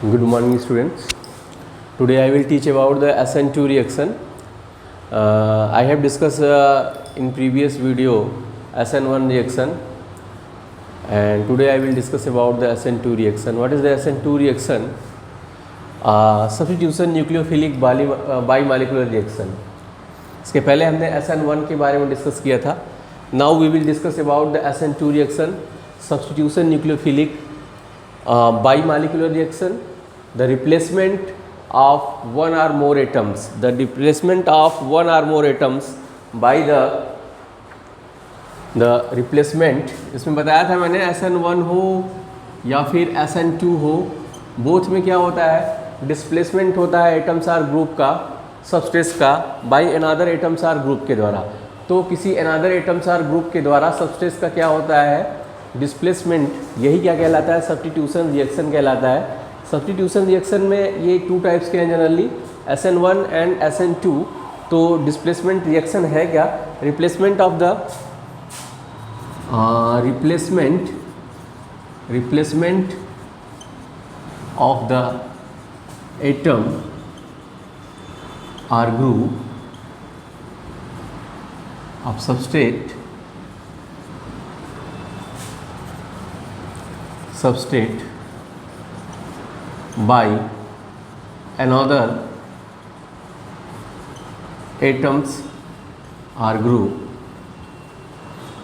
Good morning, students. Today I will teach about the SN2 reaction. I have discussed in previous video SN1 reaction, and today I will discuss about the SN2 reaction. What is the SN2 reaction? Substitution nucleophilic bimolecular reaction. इसके पहले हमने SN1 के बारे में discuss किया था. Now we will discuss about the SN2 reaction, substitution nucleophilic bimolecular reaction, the replacement of one or more atoms, the replacement of one or more atoms by the replacement. इसमें बताया था मैंने SN1 हो या फिर SN2 हो, both में क्या होता है, डिस्प्लेसमेंट होता है एटम्स आर ग्रुप का, सबस्ट्रेस का, by another atoms or group के द्वारा. तो किसी अनदर एटम्स आर ग्रुप के द्वारा सबस्ट्रेस का क्या होता है, डिस्प्लेसमेंट. यही क्या कहलाता है, सब्स्टिट्यूशन रिएक्शन कहलाता है. सब्स्टिट्यूशन रिएक्शन में ये टू टाइप्स के हैं जनरली, SN1 एंड SN2. तो डिस्प्लेसमेंट रिएक्शन है क्या, replacement of the replacement of the atom or group of substrate by another atoms or group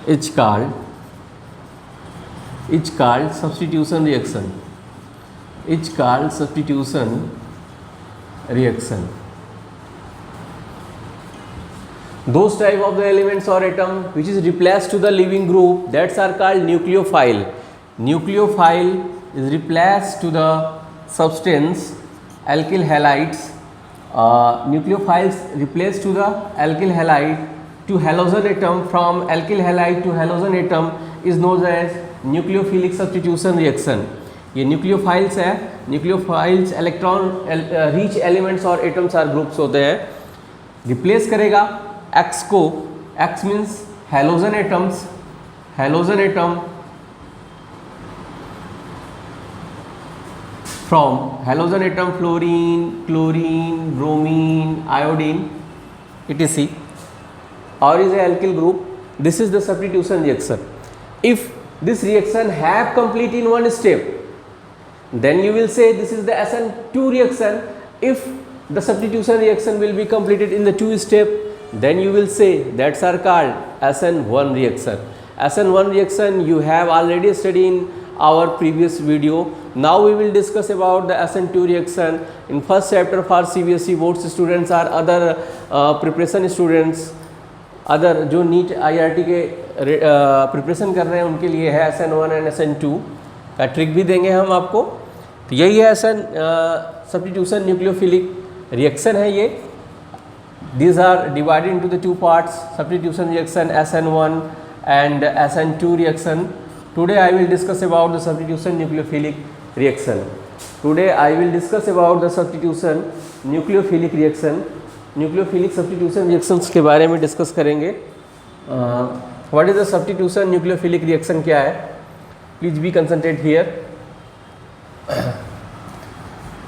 is called substitution reaction. It's called substitution reaction. Those type of the elements or atom which is replaced to the living group, that's are called nucleophile. Nucleophile is replaced to the substance alkyl halides. Nucleophiles replaced to the alkyl halide to halogen atom, from alkyl halide to halogen atom is known as nucleophilic substitution reaction. ये nucleophiles है. nucleophiles electron rich elements और atoms are groups होते हैं. Replace करेगा X को, X means halogen atoms, halogen atom from halogen atom fluorine, chlorine, bromine, iodine etc. और is a alkyl group. This is the substitution reaction. If this reaction have complete in one step, then you will say this is the SN2 reaction. If the substitution reaction will be completed in the two step, then you will say that's are called SN1 reaction. SN1 reaction you have already studied in our previous video. Now we will discuss about the SN2 reaction in first chapter for CBSE boards students or other preparation students, other जो NEET IRT के preparation कर रहे हैं उनके लिए है SN1 and SN2 का trick भी देंगे हम आपको. तो यही है सब्स्टिट्यूशन न्यूक्लियोफिलिक रिएक्शन है ये. These are divided into the two parts, substitution reaction SN1 and SN2 reaction. Today I will discuss about the substitution nucleophilic reaction. Today I will discuss about the substitution nucleophilic reaction. Nucleophilic substitution reactions के बारे में discuss करेंगे. What is the substitution nucleophilic reaction क्या है? Please be concentrate here.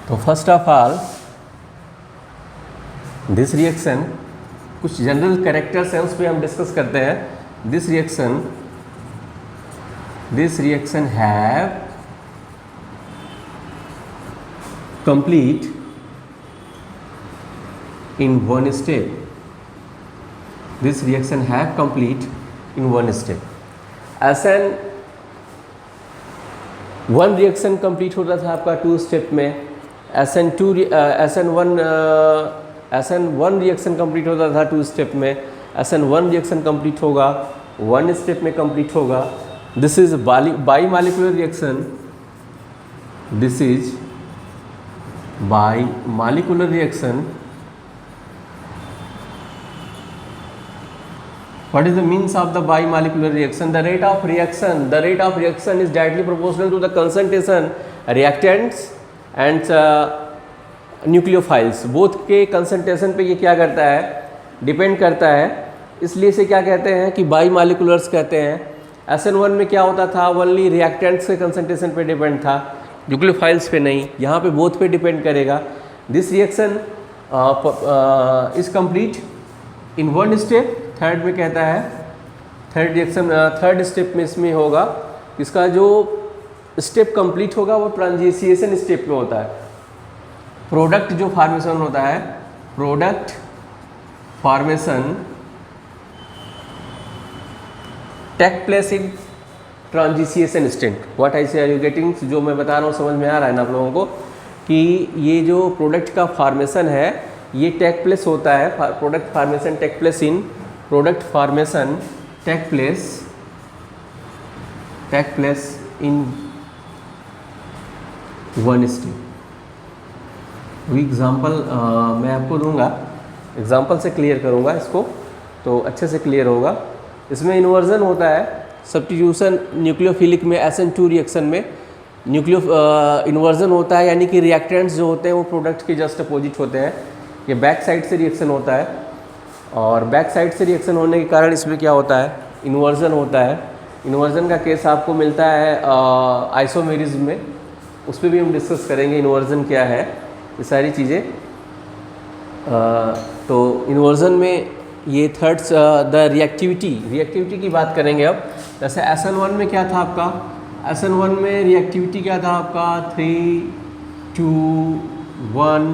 तो first of all this reaction, कुछ general characters हैं उस पर हम डिस्कस करते हैं. This reaction have complete in one step. This reaction have complete in one step. SN1 reaction complete होता था आपका टू स्टेप में. SN1 रिएक्शन कंप्लीट होता था टू स्टेप में. SN1 रिएक्शन कंप्लीट होगा वन स्टेप में कंप्लीट होगा. This is bimolecular reaction. This is bimolecular reaction. What is the means of the bimolecular reaction? The rate of reaction is directly proportional to the concentration reactants and nucleophiles. Both के concentration पे ये क्या करता है, depend करता है. इसलिए इसे क्या कहते हैं कि बाईमॉलिक्यूलर्स कहते हैं. SN1 में क्या होता था, ओनली रिएक्टेंट्स के कंसंट्रेशन पे डिपेंड था. न्यूक्लियोफाइल्स पे नहीं, यहाँ पे बोथ पे डिपेंड करेगा। This reaction is complete in one step, third में कहता है थर्ड रिएक्शन थर्ड स्टेप में इसमें होगा, इसका जो स्टेप कंप्लीट होगा वो ट्रांजिशिएशन स्टेप में होता है। प्रोडक्ट जो फॉर्मेशन होता है, product formation take place in transition state. What I say, are you getting? जो मैं बता रहा हूँ समझ में आ रहा है ना आप लोगों को, कि ये जो प्रोडक्ट का फॉर्मेशन है ये टेक प्लेस होता है, product formation take place in, product formation take place in one step. वो एग्जाम्पल मैं आपको दूंगा, एग्जाम्पल से क्लियर करूंगा इसको तो अच्छे से क्लियर होगा। इसमें इन्वर्जन होता है, सब्स्टिट्यूशन न्यूक्लियोफिलिक में SN2 रिएक्शन में इन्वर्जन होता है, यानी कि रिएक्टेंट्स जो होते हैं वो प्रोडक्ट के जस्ट अपोजिट होते हैं। ये बैक साइड से रिएक्शन होता है, और बैक साइड से रिएक्शन होने के कारण इसमें क्या होता है, इन्वर्जन होता है। इन्वर्जन का केस आपको मिलता है आइसोमेरिज्म में, उस पर भी हम डिस्कस करेंगे इन्वर्जन क्या है, ये सारी चीज़ें। तो इन्वर्जन में ये थर्ड द रिएक्टिविटी की बात करेंगे अब। जैसे SN1 में क्या था आपका, SN1 में रिएक्टिविटी क्या था आपका 3, 2, 1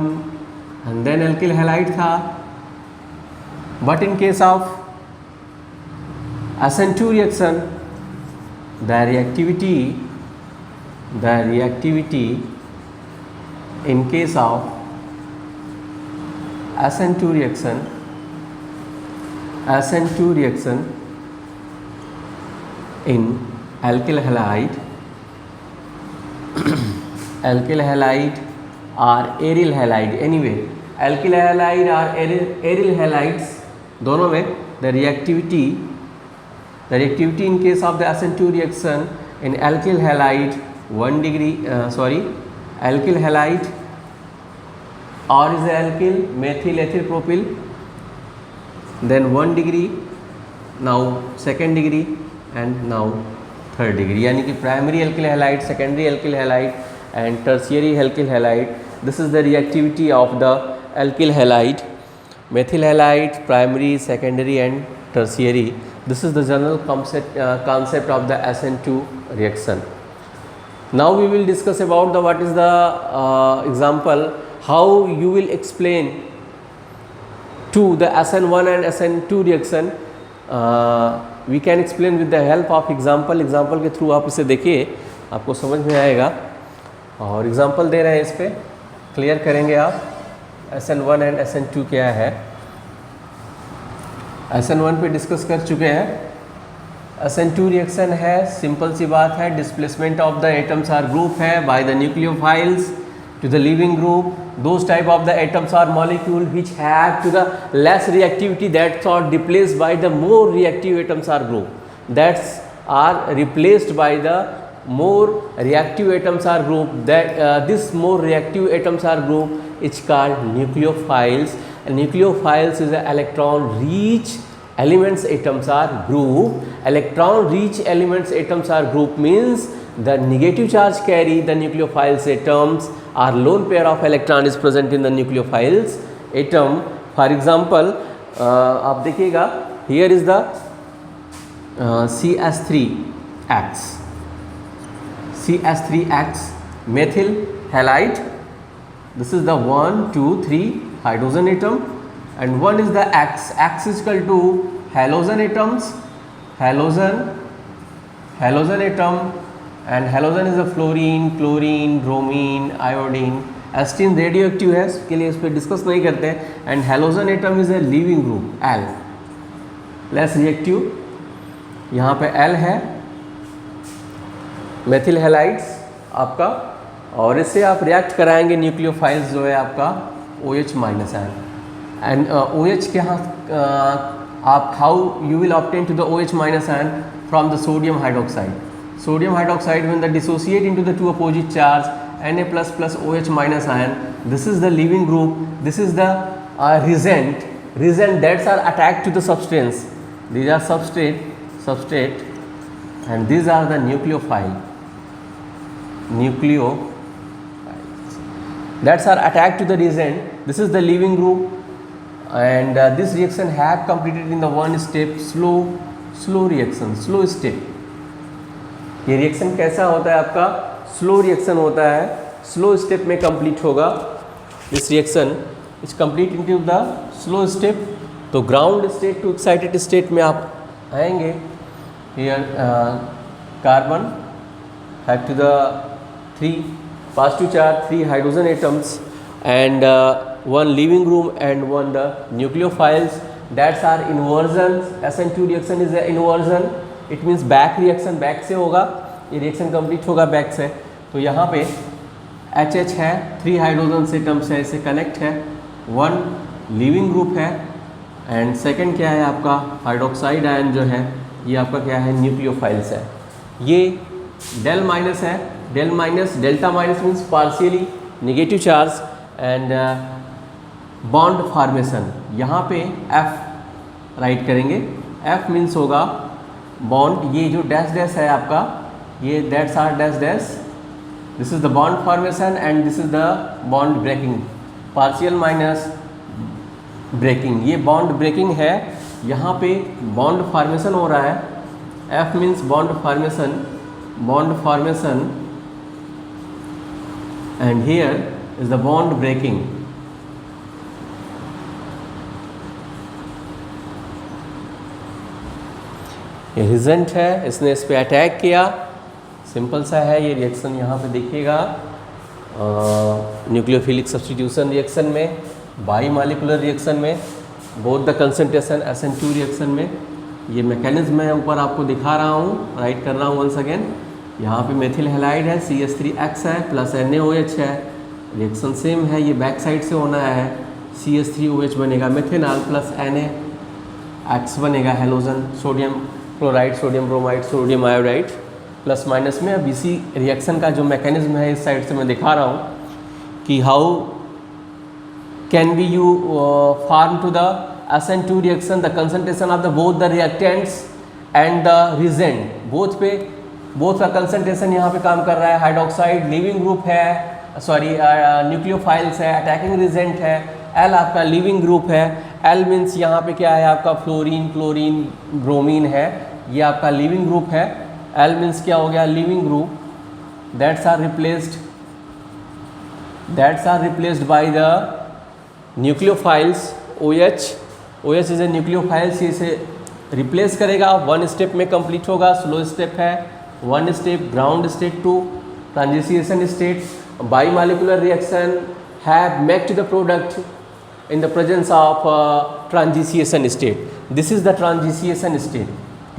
एंड देन एल्किल हैलाइड था। But in case of SN2 reaction the reactivity in case of SN2 reaction in alkyl halide or aryl halide, anyway alkyl halide or aryl halides दोनों में the reactivity in case of the SN2 reaction in alkyl halide 1 degree alkyl halide or is a alkyl methyl ethyl propyl, then 1 degree, now second degree and now third degree, यानी कि primary alkyl halide, secondary alkyl halide and tertiary alkyl halide. This is the reactivity of the alkyl halide, methyl halide, primary, secondary and tertiary. This is the general concept of the SN2 reaction. Now we will discuss about the what is the example, how you will explain to the SN1 and SN2 reaction. We can explain with the help of example के through आप इसे देखिए, आपको समझ में आएगा। और example दे रहे हैं, इस पर क्लियर करेंगे आप SN1 एंड SN2 क्या है। SN1 पे डिस्कस कर चुके हैं। SN2 रिएक्शन है, सिंपल सी बात है, displacement of the atoms or group है by the nucleophiles to the leaving group. Those type of the atoms or molecule which have to the less reactivity that's are replaced by the more reactive atoms or group, that's are replaced by the more reactive atoms are group, that this more reactive atoms are group is called nucleophiles. And nucleophiles is a electron rich elements atoms are group. Electron rich elements atoms are group means the negative charge carry the nucleophiles atoms or lone pair of electron is present in the nucleophiles atom. For example आप देखिएगा, here is the CH3X methyl halide. This is the 1, 2, 3 hydrogen atom, and one is the X is equal to halogen atoms, halogen atom, and halogen is a fluorine, chlorine, bromine, iodine. Astatine radioactive है, इसके लिए इस पर discuss नहीं करते हैं। And halogen atom is a leaving group, L less reactive, यहाँ पे एल है, मेथिल हैलाइड्स आपका, और इससे आप रिएक्ट कराएंगे न्यूक्लियोफाइल्स जो है आपका OH minus ion. And OH के यहाँ आप how you will obtain to the OH minus ion from the sodium hydroxide. Sodium hydroxide when the dissociate into the two opposite charge Na plus plus OH minus ion, this is the leaving group, this is the reagent that are attached to the substance, these are substrate and these are the nucleophile that's are attack to the reagent. This is the leaving group and this reaction have completed in the one step slow reaction, slow step. ये reaction कैसा होता है आपका? Slow reaction होता है, slow step में complete होगा. This reaction is complete into the slow step. तो ground state to excited state में आप आएंगे. Here carbon have to the 3 positive charge, 3 hydrogen atoms and one leaving group and one the nucleophiles. That's are inversions. SN2 reaction is a inversion. It means back reaction, back से होगा. ये reaction complete होगा back से. तो यहाँ पे HH है, 3 hydrogen atoms है, इसे कनेक्ट है, 1 लीविंग ग्रुप है एंड सेकंड क्या है आपका हाइड्रोक्साइड आयन जो है ये आपका क्या है न्यूक्लियोफाइल्स है. ये डेल माइनस है. Del minus, delta minus means partially negative charge and bond formation. यहाँ पे F राइट करेंगे. F मीन्स होगा बॉन्ड. ये जो डैश डैश है आपका ये that's are dash dash. This is the bond formation and this is the bond breaking. Partial minus breaking, ये बॉन्ड ब्रेकिंग है. यहाँ पे बॉन्ड फॉर्मेशन हो रहा है. F means bond formation, bond formation and here is the bond breaking. ये regent है, इसने इस पे अटैक किया. सिंपल सा है ये रिएक्शन. यहाँ पे देखिएगा न्यूक्लियोफिलिक सब्स्टिट्यूशन रिएक्शन में, बाई मॉलिक्यूलर रिएक्शन में, both the concentration SN2 reaction में. ये मैकेनिज्म है ऊपर आपको दिखा रहा हूँ, राइट कर रहा हूँ वंस अगेन. यहाँ पे मेथिल हैलाइड है, CH3X है प्लस NaOH है. रिएक्शन सेम है, ये बैक साइड से होना है. CH3OH बनेगा मेथेनॉल प्लस NaX बनेगा halogen, sodium chloride, sodium bromide, sodium iodide plus minus में. अब इसी रिएक्शन का जो मैकेनिज्म है इस साइड से मैं दिखा रहा हूँ कि how can be you form to the SN2 reaction the concentration of the both the reactants and the reagent. Both का कंसंट्रेशन यहाँ पे काम कर रहा है. हाइड्रोक्साइड लीविंग ग्रुप है, सॉरी न्यूक्लियोफाइल्स है, अटैकिंग रिजेंट है. L आपका लीविंग ग्रुप है. L मीन्स यहाँ पे क्या है आपका फ्लोरीन, क्लोरीन, ब्रोमीन है, ये आपका लीविंग ग्रुप है. L मीन्स क्या हो गया leaving group. That's are replaced by the nucleophiles. OH is a nucleophiles, इसे रिप्लेस करेगा. 1 स्टेप में कंप्लीट होगा, स्लो स्टेप है. 1 step ground state to transition state. Bimolecular reaction have make to the product in the presence of transition state. This is the transition state.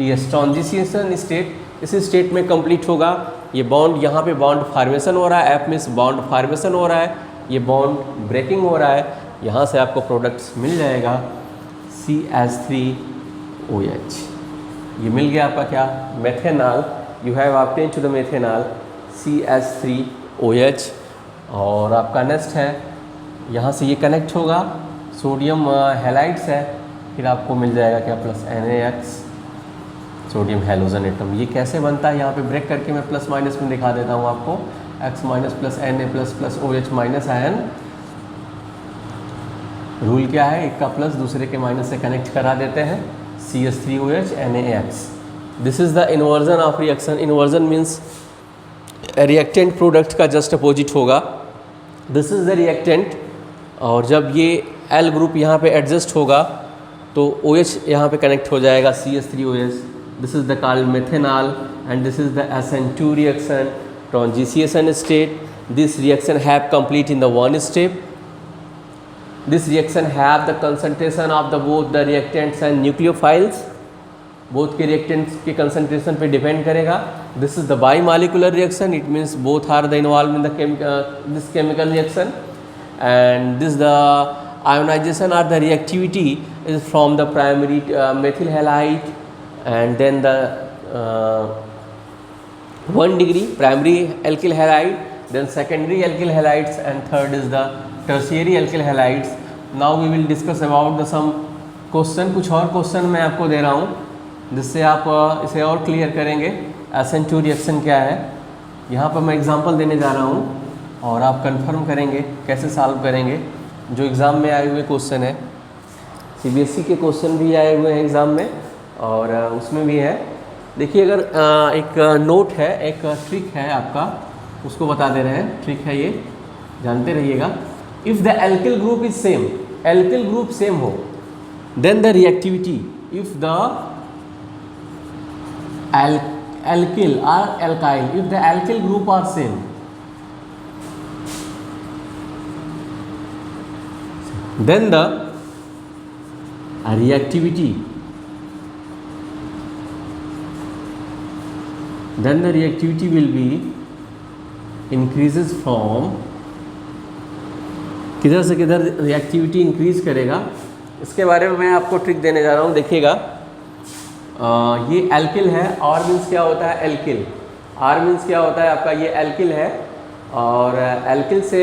yes, transition state इस state में complete होगा. ये bond यहाँ पे bond formation हो रहा है. F means bond formation हो रहा है, ये बॉन्ड ब्रेकिंग हो रहा है. यहाँ से आपको प्रोडक्ट्स मिल जाएगा CH3OH. ये मिल गया आपका क्या methanol. You have obtain to the methanol CH3OH. और आपका नेक्स्ट है यहाँ से ये कनेक्ट होगा, सोडियम हैलाइड्स है, फिर आपको मिल जाएगा क्या plus NaX, sodium halogen atom. ये कैसे बनता है यहाँ पे ब्रेक करके मैं प्लस माइनस में दिखा देता हूँ आपको. X minus plus Na plus plus OH minus ion. Rule क्या है, एक का प्लस दूसरे के माइनस से कनेक्ट करा देते हैं. CH3OH NaX. This is the inversion of reaction. Inversion means reactant product का जस्ट अपोजिट होगा. This is the reactant. और जब ये L ग्रुप यहाँ पे एडजस्ट होगा तो OH यहाँ पे कनेक्ट हो जाएगा CH3OH. This is the called methanol and this is the SN2 reaction transition state. This reaction have complete in the 1 step. This reaction have the concentration of the both the reactants and nucleophiles. Both के reactants के concentration पे depend करेगा. This is the bimolecular reaction. It means both are the involve in the this chemical reaction. and this the ionization or the reactivity is from the primary methyl halide and then the 1 degree primary alkyl halide, then secondary alkyl halides and third is the tertiary alkyl halides. Now we will discuss about the some question. कुछ और question मैं आपको दे रहा हूँ जिससे आप इसे और क्लियर करेंगे. SN2 रिएक्शन क्या है, यहाँ पर मैं एग्जांपल देने जा रहा हूँ. और आप कंफर्म करेंगे कैसे सॉल्व करेंगे। जो एग्ज़ाम में आए हुए क्वेश्चन है, सीबीएसई के क्वेश्चन भी आए हुए हैं एग्ज़ाम में और उसमें भी है। देखिए अगर एक नोट है, एक ट्रिक है आपका, उसको बता दे रहे हैं, ट्रिक है ये, जानते रहिएगा। If the alkyl group is same, alkyl group same हो, then the reactivity, if the alkyl or alkyl, if the alkyl group are same, then the reactivity will be increases from, किधर से किधर reactivity increase करेगा, इसके बारे में मैं आपको ट्रिक देने जा रहा हूँ। देखिएगा ये एल्किल है, आर मीन्स क्या होता है एल्किल, आर मीन्स क्या होता है आपका, ये एल्किल है और एल्किल से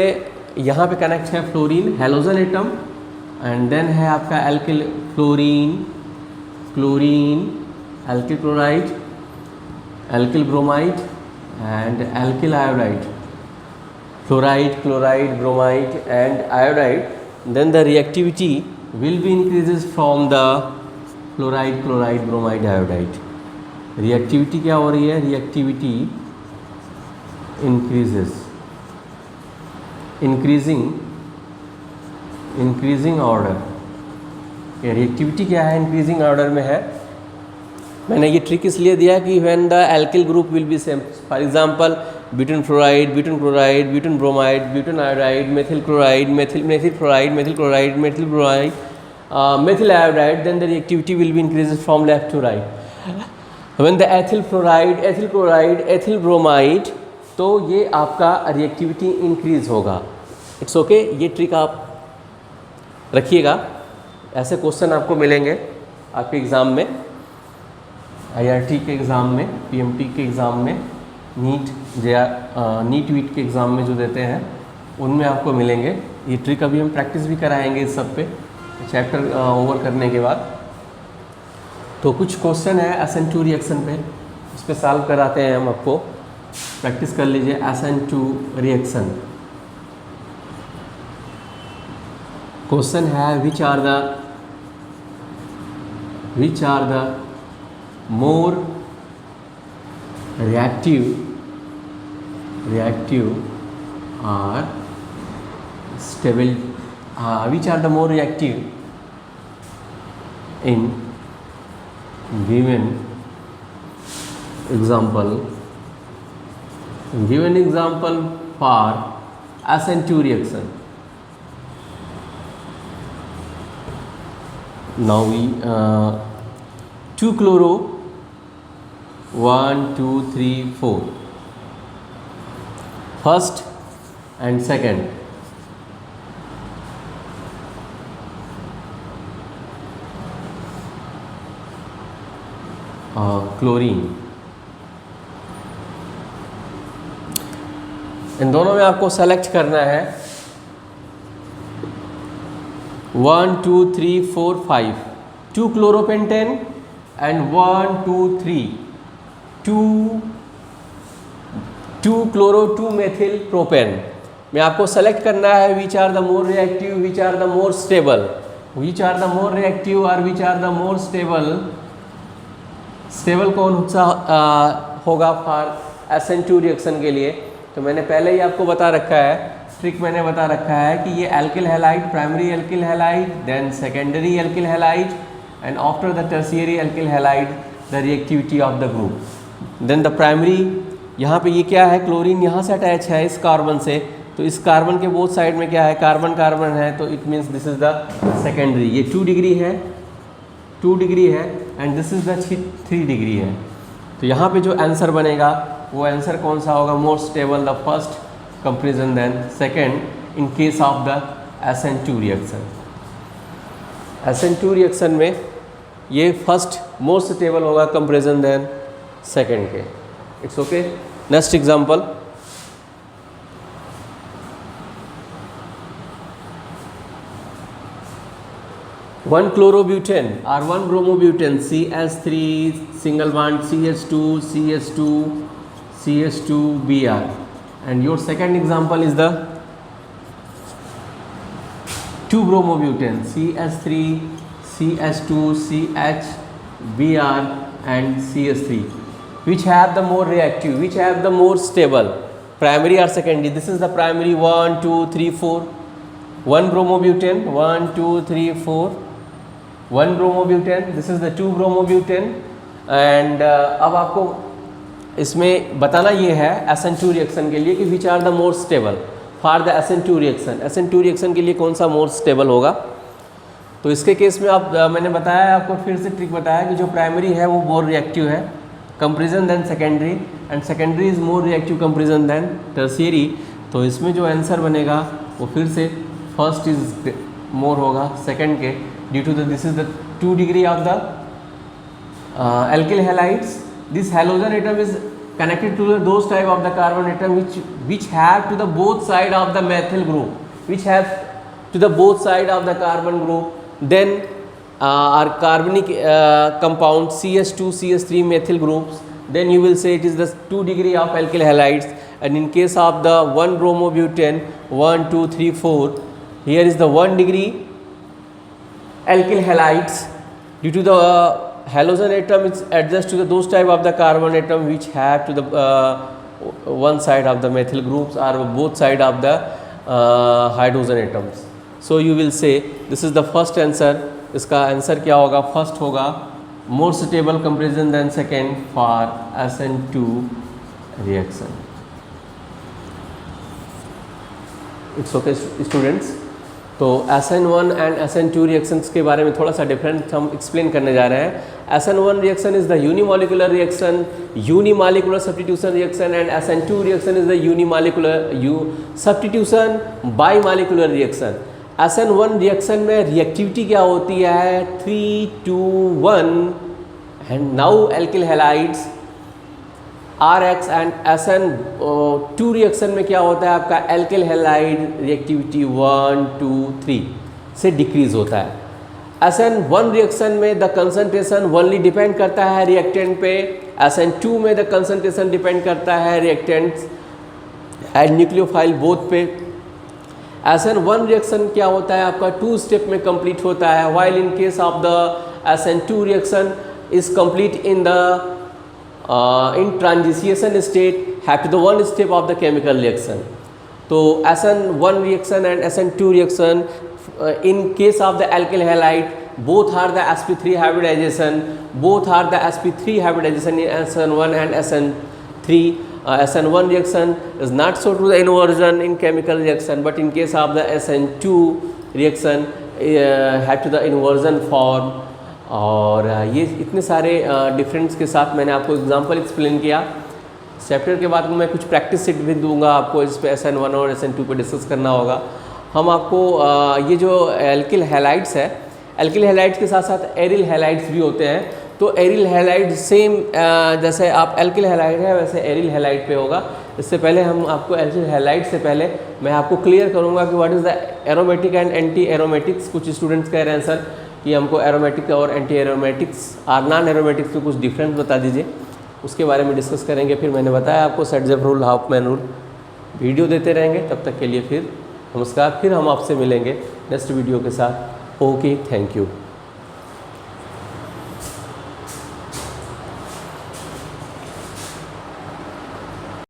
यहाँ पे कनेक्ट है fluorine halogen atom and then है आपका alkyl fluorine, chlorine, alkyl chloride, alkyl bromide and alkyl iodide, fluoride, chloride, bromide and iodide, then the reactivity will be increases from the chloride, chloride, bromide, iodide. Reactivity क्या हो रही है, reactivity increases, increasing order. ये reactivity क्या है, increasing order में है। मैंने ये ट्रिक इसलिए दिया कि when the alkyl group will be same, for example butane fluoride, butane chloride, butane bromide, butane iodide, methyl chloride, methyl fluoride, methyl chloride, methyl bromide, methyl iodide, then the reactivity will be increases from left to right. When the ethyl fluoride, ethyl chloride, ethyl bromide, तो ये आपका reactivity increase होगा। It's okay, ये trick आप रखिएगा, ऐसे question आपको मिलेंगे आपके एग्ज़ाम में, आईआरटी के एग्ज़ाम में, पीएमटी के एग्ज़ाम में, नीट वीट के एग्ज़ाम में जो देते हैं उनमें आपको मिलेंगे। ये ट्रिक अभी हम प्रैक्टिस भी कराएंगे इस सब पे, चैप्टर ओवर करने के बाद। तो कुछ क्वेश्चन है SN2 रिएक्शन पे, उस पर सॉल्व कराते हैं हम आपको, प्रैक्टिस कर लीजिए। SN2 रिएक्शन क्वेश्चन है, which are the more reactive or stable, which are the more reactive in given example for SN2 reaction. Now we 2 chloro, 1 2 3 4, first and second, chlorine, इन दोनों में आपको सेलेक्ट करना है 1 2 3 4 5, 2 chloropentane and 1 2 3, 2 chloro 2 methyl propane में आपको select करना है which are the more reactive, which are the more stable, which are the more reactive और which are the more stable. Stable कौन सा होगा फॉर SN2 रिएक्शन के लिए, तो मैंने पहले ही आपको बता रखा है, ट्रिक मैंने बता रखा है कि ये alkyl halide, primary alkyl halide, then secondary alkyl halide and after the tertiary alkyl halide the reactivity of the group, then the primary. यहाँ पे ये क्या है, क्लोरीन यहाँ से अटैच है इस कार्बन से, तो इस कार्बन के बोथ साइड में क्या है, कार्बन कार्बन है, तो it means this is the secondary. ये 2 डिग्री है, 2 डिग्री है and this is the 3 degree है। तो यहाँ पे जो आंसर बनेगा वो आंसर कौन सा होगा, more stable the first comparison then second in case of the SN2 reaction. SN2 reaction में ये फर्स्ट मोर स्टेबल होगा कंपेरिजन देन सेकेंड के। It's okay. Next example, one chlorobutane और 1 bromobutane CH3 single bond CH2 CH2 CH2 Br and your second example is the 2-bromobutane CH3 CH2 CHBr and CH3, which have the more reactive, which have the more stable, primary or secondary. This is the primary 1 2 3 4, 1 bromobutane 1 2 3 4, 1 bromobutane. This is the 2-bromobutane. And अब आपको इसमें बताना ये है SN2 reaction के लिए कि which are the more stable for the SN2 reaction. SN2 reaction के लिए कौन सा मोर स्टेबल होगा. तो इसके केस में आप मैंने बताया आपको, फिर से ट्रिक बताया कि जो प्राइमरी है वो मोर रिएक्टिव है comparison than secondary, and secondary is more reactive comparison than tertiary. तो इसमें जो आंसर बनेगा वो फिर से फर्स्ट इज मोर होगा सेकेंड के, due to the this is the 2 degree of the alkyl halides. This halogen atom is connected to those type of the carbon atom which have to the both side of the methyl group, which have to the both side of the carbon group. Then are carbonic compound CH2 CH3 methyl groups. Then you will say it is the 2 degree of alkyl halides. And in case of the 1 bromobutane 1 2 3 4, here is the 1 degree alkyl halides. Due to the halogen atom is adjust to the those type of the carbon atom which have to the one side of the methyl groups or both side of the hydrogen atoms. So you will say this is the first answer. इसका answer क्या होगा, first होगा more stable comparison than second for SN2 reaction. It's okay students. तो SN1 and SN2 reactions के बारे में थोड़ा सा डिफरेंट हम एक्सप्लेन करने जा रहे हैं. SN1 reaction is the unimolecular reaction, unimolecular substitution reaction, and SN2 reaction is the unimolecular substitution bimolecular reaction. SN1 reaction में रिएक्टिविटी क्या होती है 3:1, and now alkyl halides RX and SN2 reaction में क्या होता है आपका एल्किल हैलाइड रिएक्टिविटी 1 2 3 से डिक्रीज होता है. SN1 रिएक्शन में द कंसंट्रेशन ओनली डिपेंड करता है रिएक्टेंट पे, SN2 में द कंसंट्रेशन डिपेंड करता है रिएक्टेंट्स एंड न्यूक्लियोफाइल बोथ पे. SN1 रिएक्शन क्या होता है आपका 2 स्टेप में कंप्लीट होता है, while in case of the SN2 reaction is complete in the in transition state have to the one step of the chemical reaction. So SN1 reaction and SN2 reaction in case of the alkyl halide both are the sp3 hybridization, both are the sp3 hybridization in SN1 and SN3. SN1 reaction is not so to the inversion in chemical reaction, but in case of the SN2 reaction have to the inversion form. और ये इतने सारे difference के साथ मैंने आपको example explain किया. Chapter के बाद में मैं कुछ प्रैक्टिस सेट भी दूंगा आपको, इस पे SN1 और SN2 पे डिस्कस करना होगा. हम आपको ये जो एल्किल हैलाइड्स है, एल्किल हैलाइड्स के साथ साथ एरिल हैलाइड्स भी होते हैं. तो एरिल हैलाइड सेम जैसे आप एल्किल हैलाइड है वैसे एरिल हैलाइड पे होगा. इससे पहले हम आपको एल्किल हैलाइड से पहले मैं आपको क्लियर करूँगा कि what is the aromatic and anti aromatics. कुछ स्टूडेंट्स कह रहे हैं सर कि हमको एरोमेटिक और एंटी एरोमेटिक्स और नॉन एरोमेटिक्स में कुछ डिफरेंस बता दीजिए, उसके बारे में डिस्कस करेंगे. फिर मैंने बताया आपको सेटजेफ रूल, हाफमैन रूल. वीडियो देते रहेंगे. तब तक के लिए फिर नमस्कार. फिर हम आपसे मिलेंगे नेक्स्ट वीडियो के साथ. Okay, thank you.